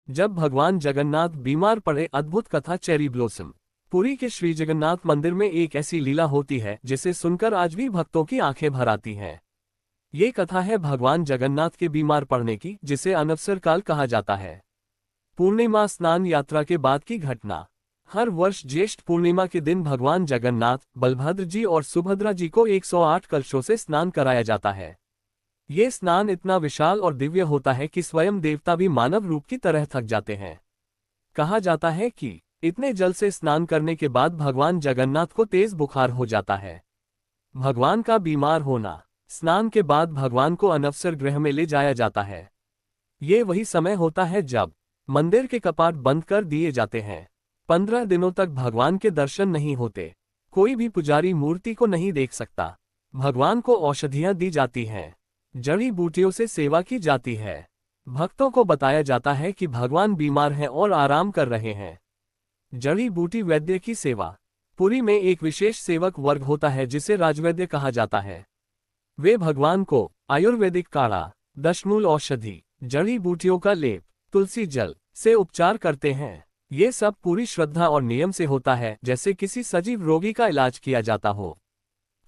जब भगवान जगन्नाथ बीमार पड़े, अद्भुत कथा चेरी ब्लॉसम। पुरी के श्री जगन्नाथ मंदिर में एक ऐसी लीला होती है जिसे सुनकर आज भी भक्तों की आंखें भर आती हैं। ये कथा है भगवान जगन्नाथ के बीमार पड़ने की, जिसे अनवसर काल कहा जाता है। पूर्णिमा स्नान यात्रा के बाद की घटना। हर वर्ष ज्येष्ठ पूर्णिमा के दिन भगवान जगन्नाथ, बलभद्र जी और सुभद्रा जी को 108 कलशों से स्नान कराया जाता है। ये स्नान इतना विशाल और दिव्य होता है कि स्वयं देवता भी मानव रूप की तरह थक जाते हैं। कहा जाता है कि इतने जल से स्नान करने के बाद भगवान जगन्नाथ को तेज बुखार हो जाता है। भगवान का बीमार होना। स्नान के बाद भगवान को अनवसर गृह में ले जाया जाता है। ये वही समय होता है जब मंदिर के कपाट बंद कर दिए जाते हैं। 15 दिनों तक भगवान के दर्शन नहीं होते। कोई भी पुजारी मूर्ति को नहीं देख सकता। भगवान को औषधियां दी जाती हैं। जड़ी बूटियों से सेवा की जाती है। भक्तों को बताया जाता है कि भगवान बीमार हैं और आराम कर रहे हैं। जड़ी बूटी वैद्य की सेवा। पुरी में एक विशेष सेवक वर्ग होता है जिसे राजवैद्य कहा जाता है। वे भगवान को आयुर्वेदिक काढ़ा, दशमूल औषधि, जड़ी बूटियों का लेप, तुलसी जल से उपचार करते हैं। ये सब पूरी श्रद्धा और नियम से होता है, जैसे किसी सजीव रोगी का इलाज किया जाता हो।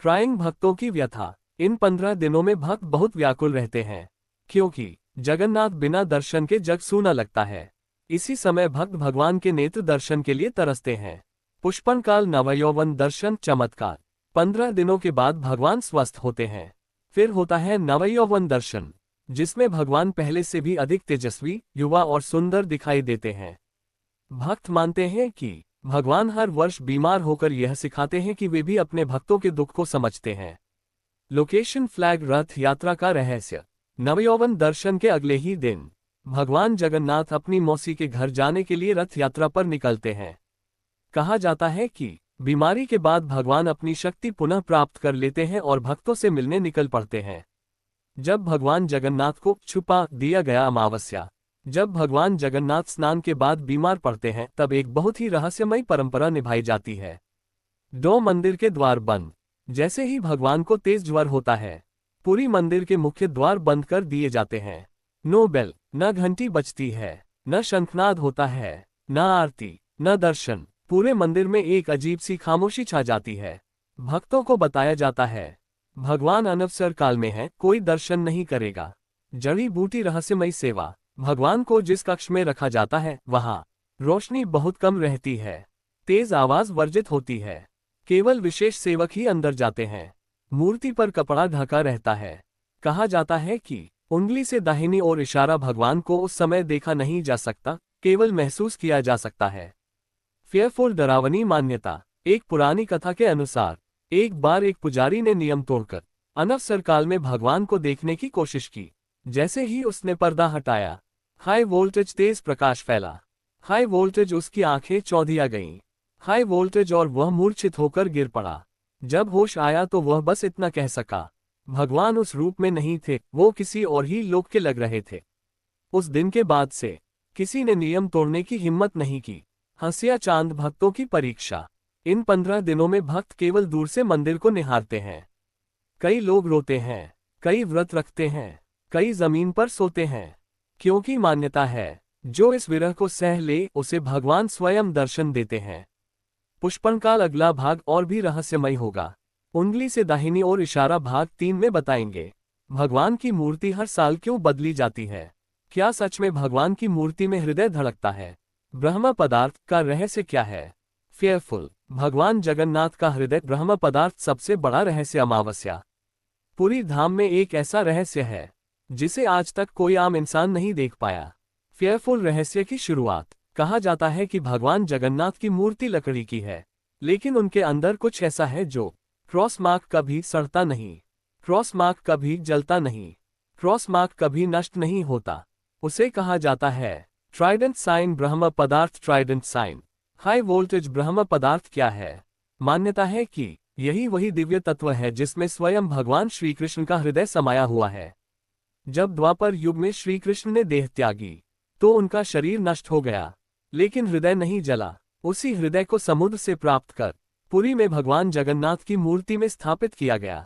ट्राइंग भक्तों की व्यथा। इन 15 दिनों में भक्त बहुत व्याकुल रहते हैं, क्योंकि जगन्नाथ बिना दर्शन के जग सूना लगता है। इसी समय भक्त भगवान के नेत्र दर्शन के लिए तरसते हैं। पुष्पन काल, नवयौवन दर्शन, चमत्कार। 15 दिनों के बाद भगवान स्वस्थ होते हैं। फिर होता है नवयौवन दर्शन, जिसमें भगवान पहले से भी अधिक तेजस्वी, युवा और सुंदर दिखाई देते हैं। भक्त मानते हैं कि भगवान हर वर्ष बीमार होकर यह सिखाते हैं कि वे भी अपने भक्तों के दुख को समझते हैं। लोकेशन फ्लैग रथ यात्रा का रहस्य। नवयौवन दर्शन के अगले ही दिन भगवान जगन्नाथ अपनी मौसी के घर जाने के लिए रथ यात्रा पर निकलते हैं। कहा जाता है कि बीमारी के बाद भगवान अपनी शक्ति पुनः प्राप्त कर लेते हैं और भक्तों से मिलने निकल पड़ते हैं। जब भगवान जगन्नाथ को छुपा दिया गया अमावस्या। जब भगवान जगन्नाथ स्नान के बाद बीमार पड़ते हैं, तब एक बहुत ही रहस्यमयी परंपरा निभाई जाती है। दो मंदिर के द्वार बंद। जैसे ही भगवान को तेज ज्वर होता है, पूरी मंदिर के मुख्य द्वार बंद कर दिए जाते हैं। नो बेल, न घंटी बजती है, न शंखनाद होता है, न आरती, न दर्शन। पूरे मंदिर में एक अजीब सी खामोशी छा जाती है। भक्तों को बताया जाता है भगवान अनवसर काल में है, कोई दर्शन नहीं करेगा। जड़ी बूटी रहस्यमयी सेवा। भगवान को जिस कक्ष में रखा जाता है, वहां रोशनी बहुत कम रहती है। तेज आवाज वर्जित होती है। केवल विशेष सेवक ही अंदर जाते हैं। मूर्ति पर कपड़ा ढका रहता है। कहा जाता है कि उंगली से दाहिनी ओर इशारा भगवान को उस समय देखा नहीं जा सकता, केवल महसूस किया जा सकता है। फेयरफुल डरावनी मान्यता। एक पुरानी कथा के अनुसार एक बार एक पुजारी ने नियम तोड़कर अनवसर काल में भगवान को देखने की कोशिश की। जैसे ही उसने पर्दा हटाया, हाई वोल्टेज तेज प्रकाश फैला। हाई वोल्टेज उसकी आंखें चौंधिया गईं। हाई वोल्टेज, और वह मूर्छित होकर गिर पड़ा। जब होश आया तो वह बस इतना कह सका, भगवान उस रूप में नहीं थे, वो किसी और ही लोक के लग रहे थे। उस दिन के बाद से किसी ने नियम तोड़ने की हिम्मत नहीं की। हंसिया चांद भक्तों की परीक्षा। इन 15 दिनों में भक्त केवल दूर से मंदिर को निहारते हैं। कई लोग रोते हैं, कई व्रत रखते हैं, कई जमीन पर सोते हैं, क्योंकि मान्यता है जो इस विरह को सह ले उसे भगवान स्वयं दर्शन देते हैं। पुष्पनकाल अगला भाग और भी रहस्यमय होगा। उंगली से दाहिनी ओर इशारा भाग 3 में बताएंगे। भगवान की मूर्ति हर साल क्यों बदली जाती है? क्या सच में भगवान की मूर्ति में हृदय धड़कता है? ब्रह्म पदार्थ का रहस्य क्या है? फेयरफुल। भगवान जगन्नाथ का हृदय ब्रह्म पदार्थ सबसे बड़ा रहस्य अमावस्या। पूरी धाम में एक ऐसा रहस्य है जिसे आज तक कोई आम इंसान नहीं देख पाया। फेयरफुल रहस्य की शुरुआत। कहा जाता है कि भगवान जगन्नाथ की मूर्ति लकड़ी की है, लेकिन उनके अंदर कुछ ऐसा है जो क्रॉस मार्क कभी सड़ता नहीं, क्रॉस मार्क कभी जलता नहीं, क्रॉस मार्क कभी नष्ट नहीं होता। उसे कहा जाता है ट्राइडेंट साइन ब्रह्म पदार्थ। ट्राइडेंट साइन हाई वोल्टेज ब्रह्म पदार्थ क्या है? मान्यता है कि यही वही दिव्य तत्व है जिसमें स्वयं भगवान श्री कृष्ण का हृदय समाया हुआ है। जब द्वापर युग में श्री कृष्ण ने देह त्यागी तो उनका शरीर नष्ट हो गया, लेकिन हृदय नहीं जला। उसी हृदय को समुद्र से प्राप्त कर पुरी में भगवान जगन्नाथ की मूर्ति में स्थापित किया गया।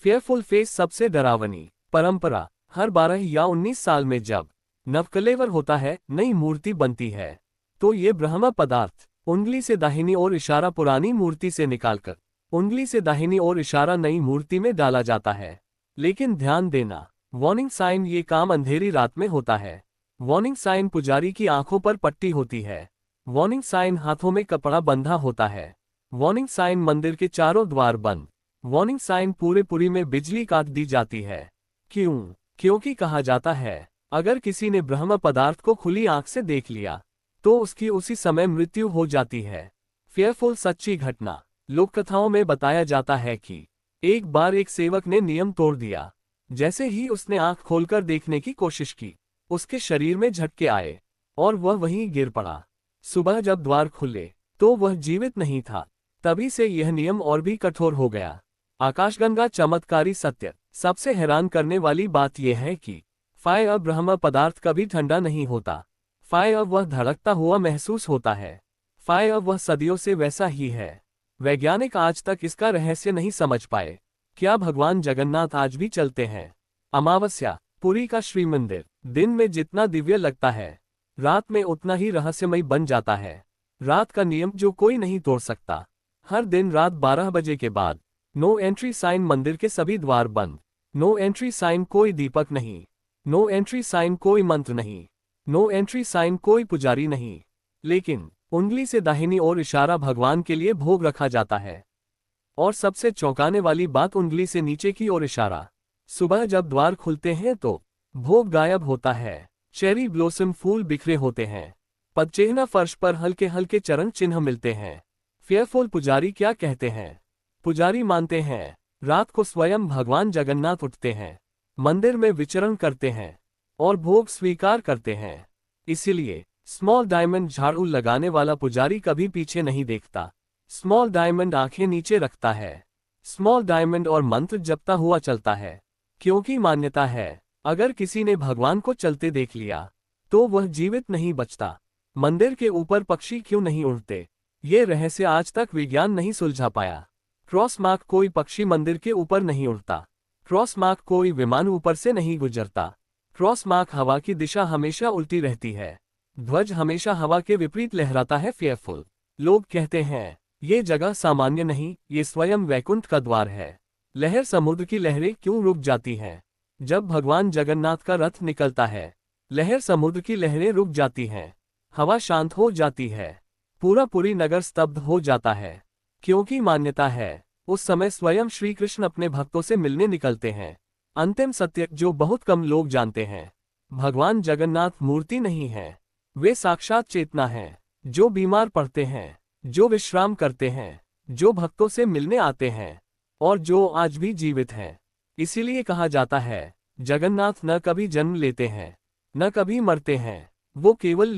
फेयरफुल फेस सबसे डरावनी परंपरा। हर 12 या 19 साल में जब नवकलेवर होता है, नई मूर्ति बनती है। तो ये ब्रह्म पदार्थ उंगली से दाहिनी ओर इशारा पुरानी मूर्ति से निकालकर उंगली से दाहिनी ओर इशारा नई मूर्ति में डाला जाता है। लेकिन ध्यान देना, वार्निंग साइन ये काम अंधेरी रात में होता है। वार्निंग साइन पुजारी की आंखों पर पट्टी होती है। वार्निंग साइन हाथों में कपड़ा बंधा होता है। वार्निंग साइन मंदिर के चारों द्वार बंद। वार्निंग साइन पूरे पुरी में बिजली काट दी जाती है। क्यों? क्योंकि कहा जाता है, अगर किसी ने ब्रह्म पदार्थ को खुली आंख से देख लिया तो उसकी उसी समय मृत्यु हो जाती है। फेयरफुल सच्ची घटना। लोककथाओं में बताया जाता है कि एक बार एक सेवक ने नियम तोड़ दिया। जैसे ही उसने आंख खोलकर देखने की कोशिश की, उसके शरीर में झटके आए और वह वहीं गिर पड़ा। सुबह जब द्वार खुले तो वह जीवित नहीं था। तभी से यह नियम और भी कठोर हो गया। आकाशगंगा चमत्कारी सत्य। सबसे हैरान करने वाली बात यह है कि फायर ब्रह्म पदार्थ कभी ठंडा नहीं होता। फायर वह धड़कता हुआ महसूस होता है। फायर वह सदियों से वैसा ही है। वैज्ञानिक आज तक इसका रहस्य नहीं समझ पाए। क्या भगवान जगन्नाथ आज भी चलते हैं? अमावस्या। पुरी का श्री मंदिर दिन में जितना दिव्य लगता है, रात में उतना ही रहस्यमय बन जाता है। रात का नियम जो कोई नहीं तोड़ सकता। हर दिन रात 12 बजे के बाद नो एंट्री साइन, मंदिर के सभी द्वार बंद। नो एंट्री साइन, कोई दीपक नहीं। नो एंट्री साइन, कोई मंत्र नहीं। नो एंट्री साइन, कोई पुजारी नहीं। लेकिन उंगली से दाहिनी ओर इशारा भगवान के लिए भोग रखा जाता है। और सबसे चौंकाने वाली बात, उंगली से नीचे की ओर इशारा। सुबह जब द्वार खुलते हैं तो भोग गायब होता है। चेरी ब्लॉसम फूल बिखरे होते हैं। पदचिह्न फर्श पर हल्के हल्के चरण चिन्ह मिलते हैं। फेयरफुल पुजारी क्या कहते हैं? पुजारी मानते हैं, रात को स्वयं भगवान जगन्नाथ उठते हैं, मंदिर में विचरण करते हैं और भोग स्वीकार करते हैं। इसीलिए स्मॉल डायमंड झाड़ू लगाने वाला पुजारी कभी पीछे नहीं देखता। स्मॉल डायमंड आंखें नीचे रखता है। स्मॉल डायमंड और मंत्र जपता हुआ चलता है। क्योंकि मान्यता है, अगर किसी ने भगवान को चलते देख लिया तो वह जीवित नहीं बचता। मंदिर के ऊपर पक्षी क्यों नहीं उड़ते? ये रहस्य आज तक विज्ञान नहीं सुलझा पाया। क्रॉस मार्क, कोई पक्षी मंदिर के ऊपर नहीं उड़ता। क्रॉस मार्क, कोई विमान ऊपर से नहीं गुजरता। क्रॉस मार्क, हवा की दिशा हमेशा उल्टी रहती है। ध्वज हमेशा हवा के विपरीत लहराता है। फेयरफुल लोग कहते हैं, ये जगह सामान्य नहीं, ये स्वयं वैकुंठ का द्वार है। लहर समुद्र की लहरें क्यों रुक जाती हैं? जब भगवान जगन्नाथ का रथ निकलता है, लहर समुद्र की लहरें रुक जाती हैं। हवा शांत हो जाती है। पूरा पुरी नगर स्तब्ध हो जाता है। क्योंकि मान्यता है, उस समय स्वयं श्री कृष्ण अपने भक्तों से मिलने निकलते हैं। अंतिम सत्य जो बहुत कम लोग जानते हैं, भगवान जगन्नाथ मूर्ति नहीं है, वे साक्षात चेतना हैं, जो बीमार पड़ते हैं, जो विश्राम करते हैं, जो भक्तों से मिलने आते हैं और जो आज भी जीवित हैं। इसीलिए कहा जाता है, जगन्नाथ न कभी जन्म लेते हैं, न कभी मरते हैं, वो केवल